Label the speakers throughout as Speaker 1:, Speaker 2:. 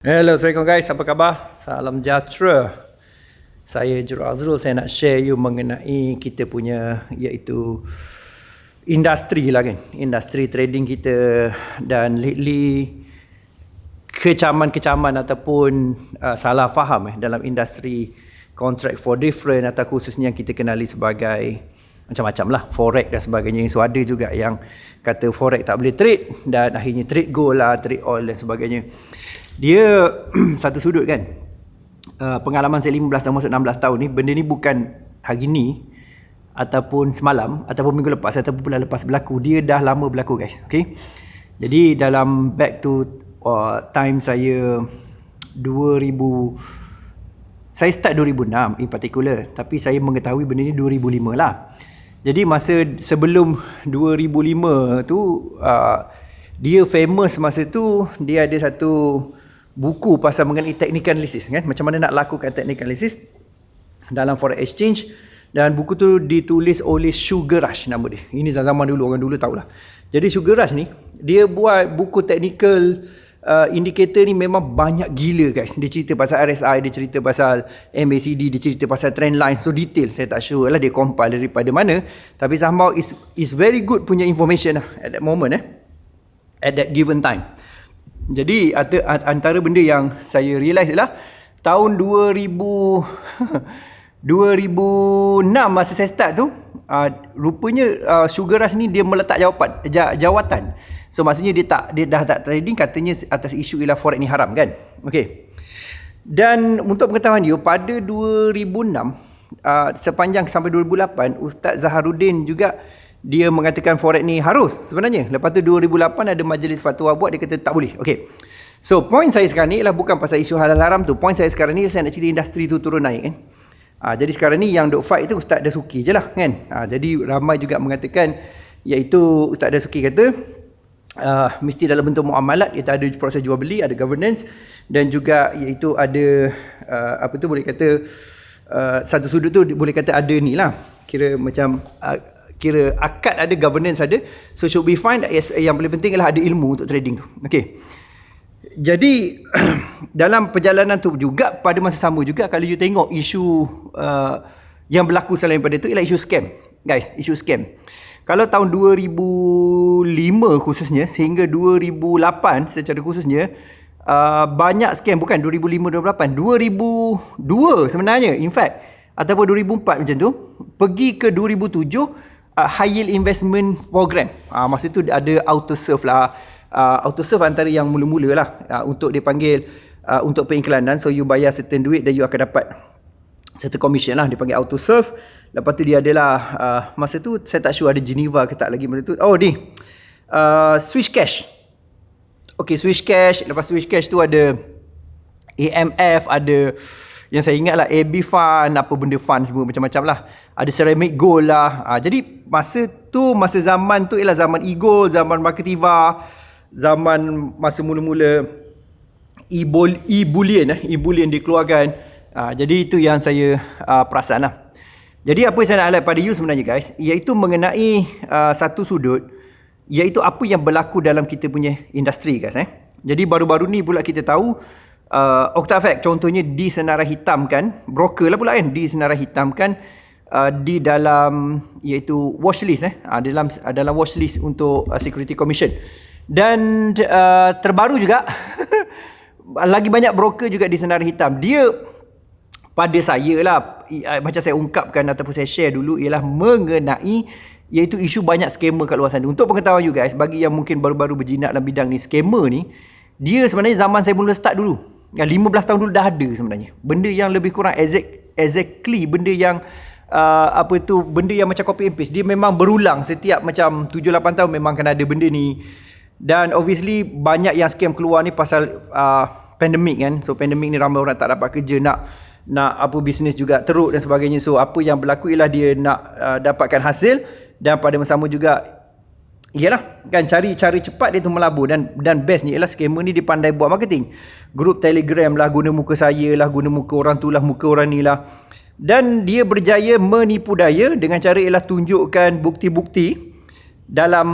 Speaker 1: Hello, Assalamualaikum guys, apa khabar? Salam sejahtera. Saya Jurul Azrul, saya nak share you mengenai kita punya iaitu industri lah kan. Industri trading kita dan lately kecaman-kecaman ataupun salah faham dalam industri contract for different atau khususnya yang kita kenali sebagai macam-macam lah, forex dan sebagainya. So ada juga yang kata forex tak boleh trade dan akhirnya trade gold lah, trade oil dan sebagainya. Dia satu sudut kan, pengalaman saya 15 tahun masuk 16 tahun ni, benda ni bukan hari ni ataupun semalam ataupun minggu lepas ataupun bulan lepas berlaku. Dia dah lama berlaku guys. Okay? Jadi dalam back to time saya 2000, saya start 2006 in particular, tapi saya mengetahui benda ni 2005 lah. Jadi masa sebelum 2005 tu dia famous masa tu, dia ada satu buku pasal mengenai technical analysis kan, macam mana nak lakukan technical analysis dalam forex exchange, dan buku tu ditulis oleh Sugar Rush nama dia. Ini zaman dulu, orang dulu tahulah. Jadi Sugar Rush ni dia buat buku technical indicator ni memang banyak gila guys. Dia cerita pasal RSI, dia cerita pasal MACD, dia cerita pasal trend line, so detail. Saya tak sure lah dia compile daripada mana, tapi somehow is very good punya information lah at that moment at that given time. Jadi antara benda yang saya realise ialah tahun 2006 masa saya start tu, rupanya Sugar Rush ni dia meletak jawatan. So maksudnya dia dah tak trading, katanya atas isu ialah forex ni haram kan. Okey. Dan untuk pengetahuan you, pada 2006 sepanjang sampai 2008 Ustaz Zaharuddin juga dia mengatakan forex ni harus sebenarnya. Lepas tu 2008 ada majlis fatwa buat, dia kata tak boleh. Okey. So point saya sekarang ni ialah bukan pasal isu halal haram tu. Point saya sekarang ni saya nak cerita industri tu turun naik kan. Jadi sekarang ni yang duk fight tu Ustaz Dasuki je lah kan. Jadi ramai juga mengatakan, iaitu Ustaz Dasuki kata mesti dalam bentuk muamalat, kita ada proses jual beli, ada governance, dan juga iaitu ada apa tu boleh kata satu sudut tu boleh kata ada ni lah, kira macam kira akad ada, governance ada. So should be fine. Yang paling penting ialah ada ilmu untuk trading tu. Okay. Jadi dalam perjalanan tu juga, pada masa sama juga, kalau you tengok isu yang berlaku selain daripada tu ialah isu scam. Guys, isu scam. Kalau tahun 2005 khususnya sehingga 2008 secara khususnya, banyak scam. Bukan 2005-2008, 2002 sebenarnya, in fact, ataupun 2004 macam tu, pergi ke 2007, high yield investment program. Masa tu ada auto serve lah. Auto serve antara yang mula-mula lah, untuk dia panggil untuk periklanan. So you bayar certain duit dan you akan dapat certain commission lah. Dia panggil auto serve. Lepas tu dia adalah masa tu saya tak sure ada Geneva ke tak lagi masa tu. Oh ni Swiss Cash. Okay, Swiss Cash. Lepas Swiss Cash tu ada AMF, ada yang saya ingat lah AB Fund, apa benda fund semua macam-macam lah. Ada Ceramic Gold lah. Jadi masa zaman tu ialah zaman e-gold, zaman Marketiva, zaman masa mula-mula e-bullion dikeluarkan. Jadi itu yang saya perasan lah. Jadi apa yang saya nak highlight pada you sebenarnya guys, iaitu mengenai satu sudut, iaitu apa yang berlaku dalam kita punya industri guys. Jadi baru-baru ni pula kita tahu Octafact contohnya disenarai hitamkan, broker lah pula kan, disenarai hitamkan di dalam iaitu watchlist dalam watchlist untuk Security Commission. Dan terbaru juga lagi banyak broker juga disenarai hitam. Dia pada saya lah, macam saya ungkapkan ataupun saya share dulu, ialah mengenai iaitu isu banyak scammer kat luar sana. Untuk pengetahuan you guys, bagi yang mungkin baru-baru berjinak dalam bidang ni, scammer ni dia sebenarnya zaman saya mula start dulu, 15 tahun dulu dah ada sebenarnya. Benda yang lebih kurang exactly benda yang benda yang macam copy and paste. Dia memang berulang setiap macam 7-8 tahun memang kena ada benda ni. Dan obviously banyak yang scam keluar ni pasal pandemik kan. So pandemik ni ramai orang tak dapat kerja, nak apa bisnes juga teruk dan sebagainya. So apa yang berlaku ialah dia nak dapatkan hasil, dan pada masa sama juga iyalah kan cari cara cepat dia tu melabur. Dan bestnya ialah scammer ni dia pandai buat marketing. Grup Telegram lah, guna muka saya lah, guna muka orang tu lah, muka orang ni lah. Dan dia berjaya menipu daya dengan cara ialah tunjukkan bukti-bukti dalam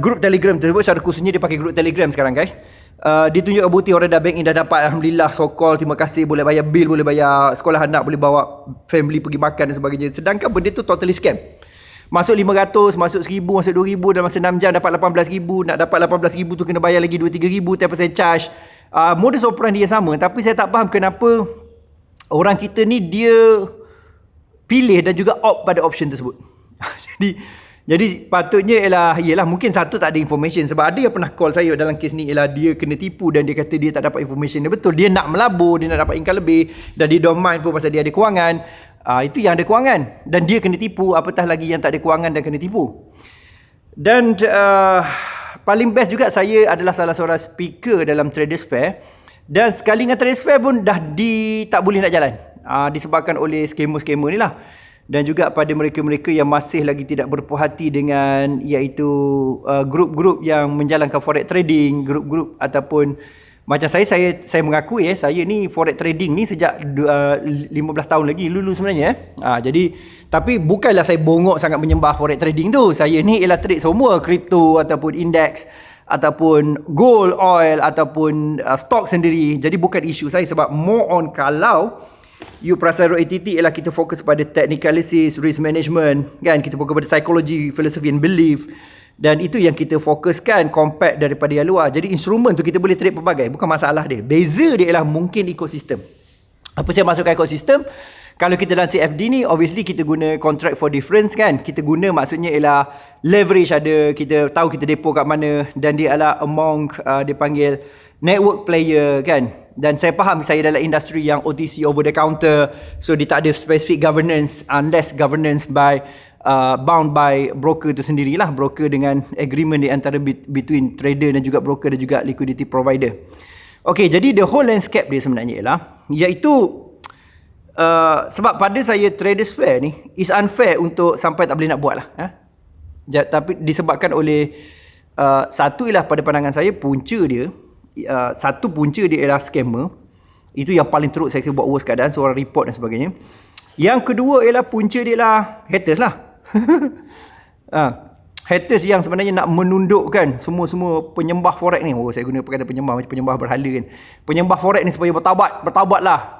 Speaker 1: grup Telegram tersebut, secara khususnya dia pakai grup Telegram sekarang guys. Dia tunjuk bukti orang dah bank in dah dapat, alhamdulillah, so call, terima kasih, boleh bayar bil, boleh bayar sekolah anak, boleh bawa family pergi makan dan sebagainya. Sedangkan benda tu totally scam. Masuk 500, masuk 1000, masuk 2000, dalam masa 6 jam dapat 18,000. Nak dapat 18,000 tu kena bayar lagi 2-3,000, 10% charge. Modus operandi dia sama, tapi saya tak faham kenapa orang kita ni dia pilih dan juga opt pada option tersebut. Jadi patutnya ialah mungkin satu tak ada information, sebab ada yang pernah call saya dalam kes ni, ialah dia kena tipu dan dia kata dia tak dapat information. Dia betul, dia nak melabur, dia nak dapat income lebih dan dia don't mind pun pasal dia ada kewangan. Itu yang ada kewangan dan dia kena tipu, apatah lagi yang tak ada kewangan dan kena tipu. Dan paling best juga, saya adalah salah seorang speaker dalam Traders Fair, dan sekali dengan Traders Fair pun dah tak boleh nak jalan, disebabkan oleh scammer-scammer ni lah. Dan juga pada mereka-mereka yang masih lagi tidak berpuas hati dengan iaitu grup-grup yang menjalankan forex trading, grup-grup ataupun macam saya mengakui saya ni forex trading ni sejak 15 tahun lagi dulu sebenarnya. Jadi tapi bukanlah saya bongok sangat menyembah forex trading tu. Saya ni ialah trade semua kripto ataupun indeks ataupun gold, oil ataupun stok sendiri. Jadi bukan isu saya, sebab more on kalau you perasan ROATT ialah kita fokus pada technical analysis, risk management, kan? Kita fokus pada psikologi, filosofi and belief. Dan itu yang kita fokuskan compact daripada yang luar. Jadi instrumen tu kita boleh trade pelbagai, bukan masalah dia. Beza dia ialah mungkin ekosistem. Apa saya masukkan ekosistem? Kalau kita dalam CFD ni, obviously kita guna contract for difference, kan? Kita guna maksudnya ialah leverage ada, kita tahu kita depo kat mana, dan dia adalah among dia panggil network player, kan? Dan saya faham saya dalam industri yang OTC, over the counter, so dia tak ada specific governance unless governance by bound by broker tu sendirilah, broker dengan agreement di antara between trader dan juga broker dan juga liquidity provider. Okay, jadi the whole landscape dia sebenarnya ialah iaitu sebab pada saya Traders Fair ni is unfair untuk sampai tak boleh nak buat lah, tapi disebabkan oleh satu ialah pada pandangan saya punca dia ialah scammer. Itu yang paling teruk saya buat worst keadaan, seorang report dan sebagainya. Yang kedua ialah punca dia ialah haters lah. Haters yang sebenarnya nak menundukkan semua penyembah forex ni. Saya guna perkataan penyembah macam penyembah berhala, kan. Penyembah forex ni supaya bertaubat lah.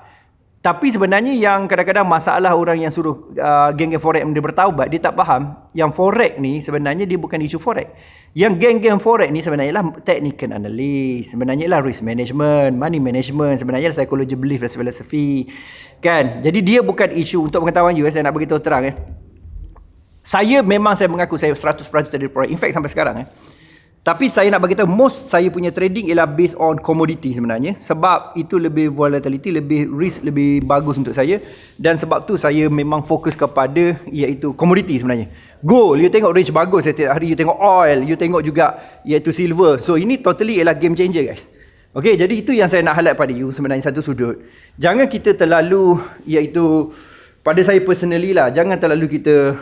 Speaker 1: Tapi sebenarnya yang kadang-kadang masalah orang yang suruh geng-geng forex dia bertaubat, dia tak faham yang forex ni sebenarnya dia bukan isu forex. Yang geng-geng forex ni sebenarnya lah technical analysis, sebenarnya lah risk management, money management, sebenarnya lah psychology, belief dan filosofi, kan. Jadi dia bukan isu. Untuk pengetahuan you, saya nak beritahu terang, saya mengaku saya 100% trader forex, in fact sampai sekarang. Tapi saya nak bagi tahu, most saya punya trading ialah based on commodity sebenarnya, sebab itu lebih volatility, lebih risk, lebih bagus untuk saya. Dan sebab tu saya memang fokus kepada iaitu commodity sebenarnya. Gold, you tengok range bagus setiap hari, you tengok oil, you tengok juga iaitu silver. So ini totally ialah game changer, guys. Okay, jadi itu yang saya nak highlight pada you sebenarnya, satu sudut. Jangan kita terlalu, iaitu pada saya personally lah, jangan terlalu kita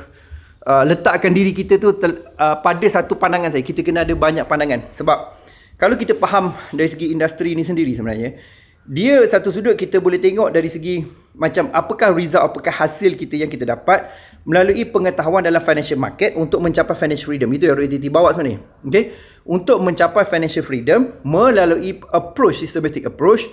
Speaker 1: letakkan diri kita tu pada satu pandangan saya. Kita kena ada banyak pandangan. Sebab kalau kita faham dari segi industri ni sendiri sebenarnya, dia satu sudut kita boleh tengok dari segi macam apakah result, apakah hasil kita yang kita dapat melalui pengetahuan dalam financial market untuk mencapai financial freedom. Itu yang ROATT bawa sebenarnya. Okay? Untuk mencapai financial freedom melalui approach, systematic approach,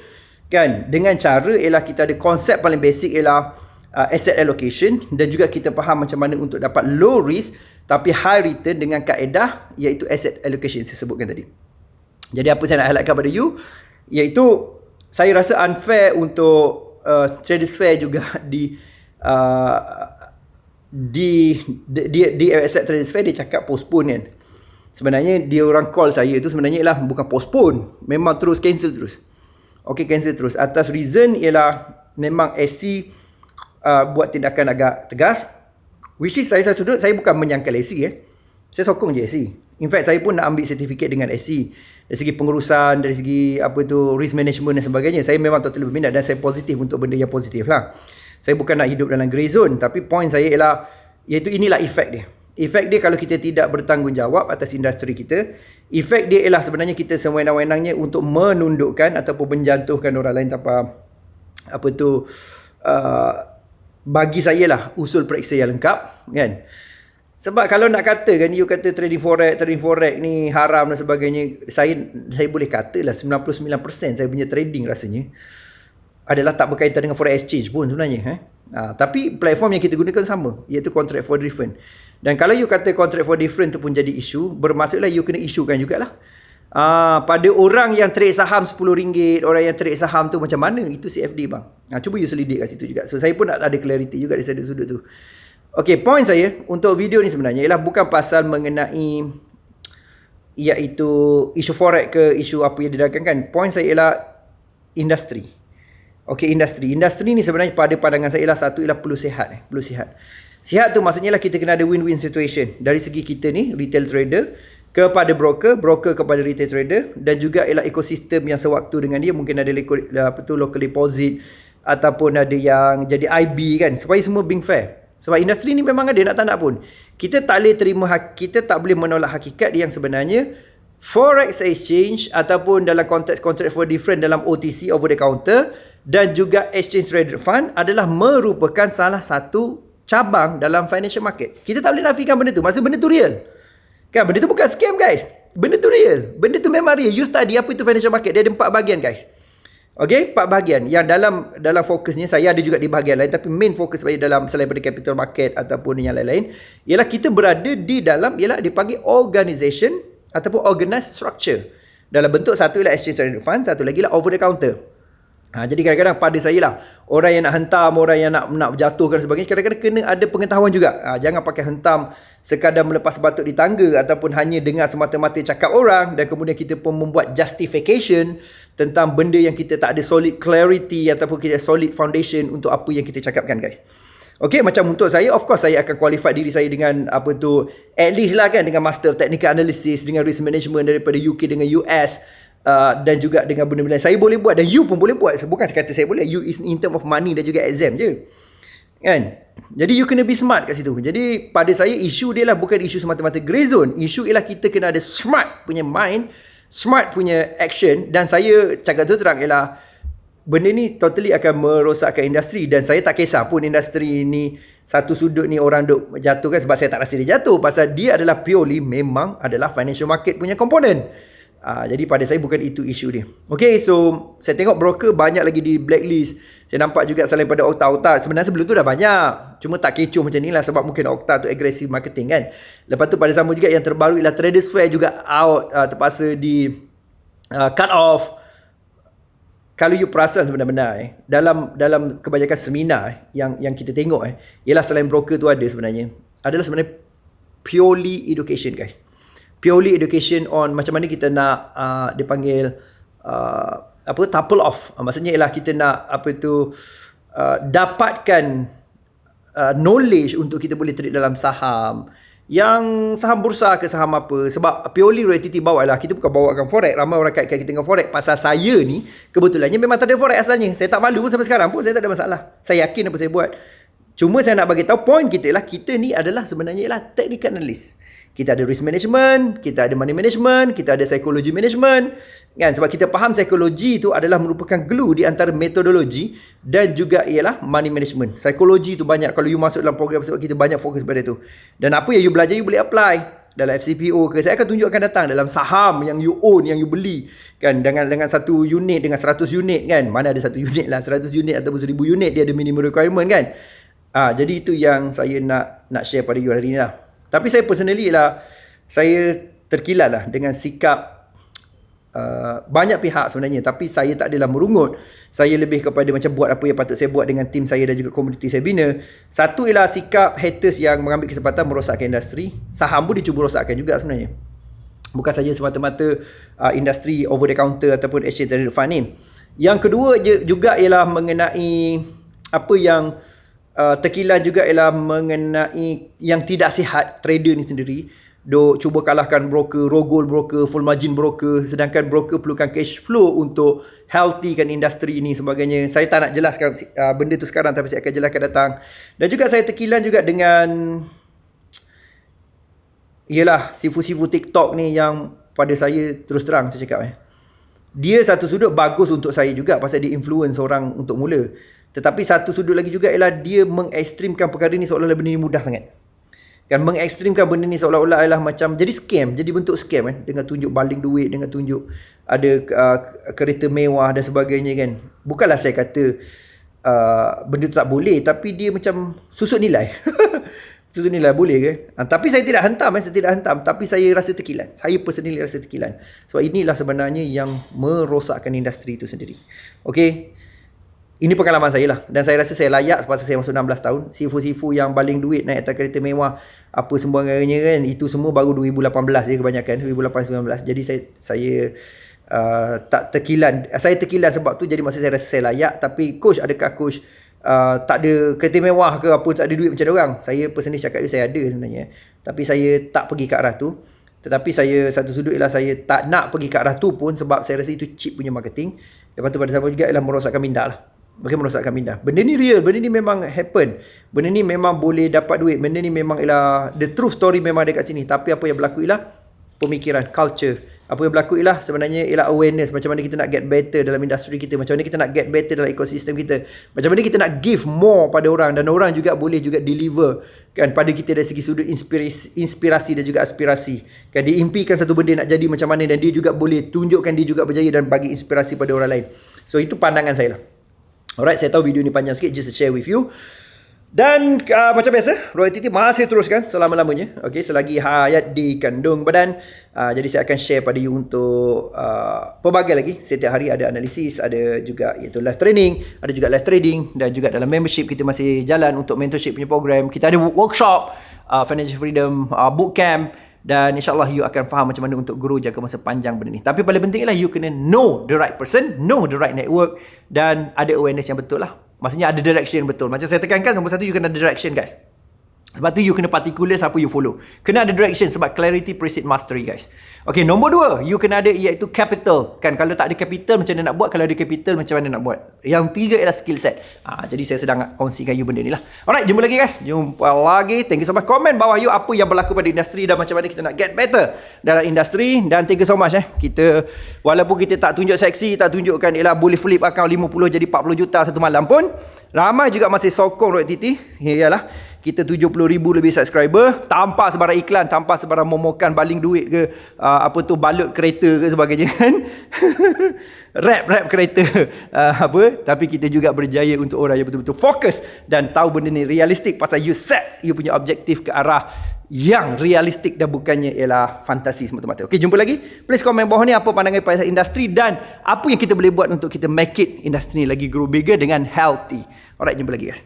Speaker 1: kan, dengan cara ialah kita ada konsep paling basic ialah asset allocation, dan juga kita faham macam mana untuk dapat low risk tapi high return dengan kaedah iaitu asset allocation saya sebutkan tadi. Jadi apa saya nak highlightkan pada you iaitu saya rasa unfair untuk Traders Fair juga di asset Traders Fair dia cakap postpone, kan. Sebenarnya dia orang call saya tu sebenarnya ialah bukan postpone, memang terus cancel terus. Okay, cancel terus atas reason ialah memang SC buat tindakan agak tegas, which is saya satu duduk, saya bukan menyangkal SC, saya sokong je SC. In fact saya pun nak ambil sertifikat dengan SC dari segi pengurusan, dari segi risk management dan sebagainya. Saya memang totally berminat dan saya positif untuk benda yang positif lah. Saya bukan nak hidup dalam grey zone, tapi point saya ialah iaitu inilah efek dia. Efek dia kalau kita tidak bertanggungjawab atas industri kita, efek dia ialah sebenarnya kita sewenang-wenangnya untuk menundukkan ataupun menjatuhkan orang lain tanpa bagi saya lah usul periksa yang lengkap, kan. Sebab kalau nak kata kan, you kata trading forex ni haram dan sebagainya, saya boleh katalah 99% saya punya trading rasanya adalah tak berkaitan dengan forex exchange pun sebenarnya. Tapi platform yang kita gunakan sama, iaitu contract for different. Dan kalau you kata contract for different tu pun jadi isu, bermaksudlah you kena isukan jugalah. Pada orang yang trade saham RM10, orang yang trade saham tu macam mana itu CFD bang. Cuba you selidik kat situ juga. So saya pun nak ada clarity juga di sudut tu. Okay, point saya untuk video ni sebenarnya ialah bukan pasal mengenai iaitu isu forex ke isu apa yang didagangkan. Point saya ialah industri. Okay, industri ni sebenarnya pada pandangan saya ialah satu ialah perlu sihat. Perlu sihat. Sihat tu maksudnya lah kita kena ada win-win situation dari segi kita ni retail trader kepada broker kepada retail trader, dan juga ialah ekosistem yang sewaktu dengan dia mungkin ada local deposit ataupun ada yang jadi IB kan, supaya semua being fair. Sebab industri ni memang ada nak tak nak pun. Kita tak boleh menolak hakikat yang sebenarnya forex exchange ataupun dalam konteks contract for different dalam OTC, over the counter, dan juga exchange traded fund adalah merupakan salah satu cabang dalam financial market. Kita tak boleh nafikan benda tu. Maksud benda tu real. Kan, benda tu bukan scam guys. Benda tu real. Benda tu memang real. You study apa itu financial market. Dia ada 4 bahagian guys. Okay, 4 bahagian. Yang dalam fokusnya, saya ada juga di bahagian lain, tapi main fokus saya dalam selain daripada capital market ataupun yang lain-lain, ialah kita berada di dalam, ialah dipanggil organization ataupun organized structure. Dalam bentuk satu ialah exchange traded fund, satu lagi ialah over the counter. Jadi kadang-kadang pada saya lah, orang yang nak hentam, orang yang nak jatuhkan sebagainya, kadang-kadang kena ada pengetahuan juga. Jangan pakai hentam sekadar melepas batuk di tangga ataupun hanya dengar semata-mata cakap orang, dan kemudian kita pun membuat justification tentang benda yang kita tak ada solid clarity ataupun kita solid foundation untuk apa yang kita cakapkan guys. Okay, macam untuk saya, of course saya akan qualify diri saya dengan apa tu, at least lah kan, dengan Master of Technical Analysis, dengan Risk Management daripada UK dengan US, dan juga dengan benda-benda saya boleh buat, dan you pun boleh buat. Bukan saya kata saya boleh, you is in term of money dan juga exam je kan. Jadi you kena be smart kat situ. Jadi pada saya isu dia lah bukan isu semata-mata grey zone. Isu ialah kita kena ada smart punya mind, smart punya action. Dan saya cakap tu terang ialah benda ni totally akan merosakkan industri. Dan saya tak kisah pun industri ni satu sudut ni orang duk jatuhkan, sebab saya tak rasa dia jatuh, pasal dia adalah purely memang adalah financial market punya komponen. Jadi pada saya bukan itu isu dia. Okay, so saya tengok broker banyak lagi di blacklist. Saya nampak juga selain pada Okta. Sebenarnya sebelum tu dah banyak, cuma tak kecoh macam ni lah, sebab mungkin Okta tu aggressive marketing kan. Lepas tu pada sama juga yang terbaru ialah Traders Fair juga out, terpaksa di cut off. Kalau you perasan sebenarnya dalam kebanyakan seminar yang kita tengok ialah selain broker tu ada sebenarnya adalah purely education guys. Purely education on macam mana kita nak dipanggil topple off. Maksudnya ialah kita nak dapatkan knowledge untuk kita boleh trade dalam saham, yang saham bursa ke saham apa. Sebab purely reality bawa lah, kita bukan bawakan forex. Ramai orang kaitkan kita dengan forex. Pasal saya ni kebetulannya memang tak ada forex asalnya. Saya tak malu pun sampai sekarang pun, saya tak ada masalah. Saya yakin apa saya buat. Cuma saya nak bagi tahu point kita lah, kita ni adalah sebenarnya ialah technical analyst. Kita ada risk management, kita ada money management, kita ada psychology management kan, sebab kita faham psikologi itu adalah merupakan glue di antara metodologi dan juga ialah money management. Psikologi itu banyak kalau you masuk dalam program, sebab kita banyak fokus pada itu. Dan apa yang you belajar you boleh apply dalam FCPO ke. Saya akan tunjukkan datang dalam saham yang you own, yang you beli kan, dengan satu unit, dengan 100 unit kan. Mana ada satu unit lah, 100 unit ataupun 1000 unit, dia ada minimum requirement kan. Jadi itu yang saya nak share pada you hari ni lah. Tapi saya personally lah, saya terkilat lah dengan sikap banyak pihak sebenarnya. Tapi saya tak adalah merungut. Saya lebih kepada macam buat apa yang patut saya buat dengan tim saya dan juga komuniti saya bina. Satu ialah sikap haters yang mengambil kesempatan merosakkan industri. Saham pun dicuba rosakkan juga sebenarnya. Bukan saja semata-mata industri over the counter ataupun exchange traded fund ni. Yang kedua juga ialah mengenai apa yang terkilan juga ialah mengenai yang tidak sihat trader ni sendiri. Cuba kalahkan broker, rogol broker, full margin broker, sedangkan broker perlukan cash flow untuk healthykan industri ini sebagainya. Saya tak nak jelaskan benda tu sekarang, tapi saya akan jelaskan datang. Dan juga saya terkilan juga dengan ialah sifu-sifu TikTok ni yang pada saya terus terang saya cakap dia satu sudut bagus untuk saya juga pasal dia influence orang untuk mula. Tetapi satu sudut lagi juga ialah dia mengekstrimkan perkara ni seolah-olah benda ni mudah sangat. kan, mengekstrimkan benda ni seolah-olah adalah macam jadi scam, jadi bentuk scam kan, dengan tunjuk baling duit, dengan tunjuk ada kereta mewah dan sebagainya kan. Bukanlah saya kata benda tu tak boleh, tapi dia macam susut nilai. Susut nilai boleh ke? Tapi saya tidak hentam, tapi saya rasa tekilan. Saya personally rasa tekilan. Sebab inilah sebenarnya yang merosakkan industri itu sendiri. Okay, ini pengalaman saya lah, dan saya rasa saya layak sebab saya masuk 16 tahun. Sifu-sifu yang baling duit, naik atas kereta mewah, apa sembarangnya kan, itu semua baru 2018 je kebanyakan, 2018-19. Jadi saya tak tekilan. Saya tekilan sebab tu, jadi masa saya rasa saya layak. Tapi coach, adakah coach tak ada kereta mewah ke apa, tak ada duit macam orang? Saya personally cakap saya ada sebenarnya, tapi saya tak pergi ke arah tu. Tetapi saya, satu sudut ialah saya tak nak pergi ke arah tu pun sebab saya rasa itu cheap punya marketing. Lepas tu pada sama juga ialah merosakkan minda lah. Bagaimana merosakkan minda. Benda ni real, benda ni memang happen. Benda ni memang boleh dapat duit. Benda ni memang ialah the true story, memang ada kat sini. Tapi apa yang berlaku ialah pemikiran, culture. Apa yang berlaku ialah sebenarnya ialah awareness. Macam mana kita nak get better dalam industri kita, macam mana kita nak get better dalam ekosistem kita, macam mana kita nak give more pada orang, dan orang juga boleh juga deliver kan pada kita dari segi sudut inspirasi dan juga aspirasi kan. Dia impikan satu benda nak jadi macam mana, dan dia juga boleh tunjukkan dia juga berjaya dan bagi inspirasi pada orang lain. So itu pandangan saya lah. Alright, saya tahu video ni panjang sikit, just to share with you. Dan macam biasa, Royalty masih teruskan selama-lamanya. Okay, selagi hayat di kandung badan. Jadi saya akan share pada you untuk pelbagai lagi. Setiap hari ada analisis, ada juga iaitu live training, ada juga live trading, dan juga dalam membership kita masih jalan untuk mentorship punya program. Kita ada workshop, Financial Freedom Bootcamp. Dan insyaAllah you akan faham macam mana untuk grow jangka masa panjang benda ni. Tapi paling penting ialah you kena know the right person, know the right network, dan ada awareness yang betul lah. Maksudnya ada direction yang betul. Macam saya tekankan, nombor satu, you kena ada direction guys. Sebab tu you kena particular siapa you follow. Kena ada direction sebab clarity precedes mastery guys. Okay, nombor dua, you kena ada iaitu capital. Kan, kalau tak ada capital macam mana nak buat, kalau ada capital macam mana nak buat. Yang tiga ialah skill set. Jadi saya sedang kongsikan you benda ni lah. Alright, jumpa lagi guys. Jumpa lagi. Thank you so much. Komen bawah you apa yang berlaku pada industri dan macam mana kita nak get better dalam industri. Dan thank you so much kita, walaupun kita tak tunjuk seksi, tak tunjukkan ialah boleh flip account 50 jadi 40 juta satu malam pun, ramai juga masih sokong Royal TT. Iyalah, kita 70,000 lebih subscriber tanpa sebarang iklan, tanpa sebarang momokan baling duit ke balut kereta ke sebagainya kan. rap kereta tapi kita juga berjaya untuk orang yang betul-betul fokus dan tahu benda ni realistik, pasal you set you punya objektif ke arah yang realistik dan bukannya ialah fantasi semata-mata. Okey, jumpa lagi. Please komen bawah ni apa pandangan pasal industri dan apa yang kita boleh buat untuk kita make it industri ni lagi grow bigger dengan healthy. Alright, jumpa lagi guys.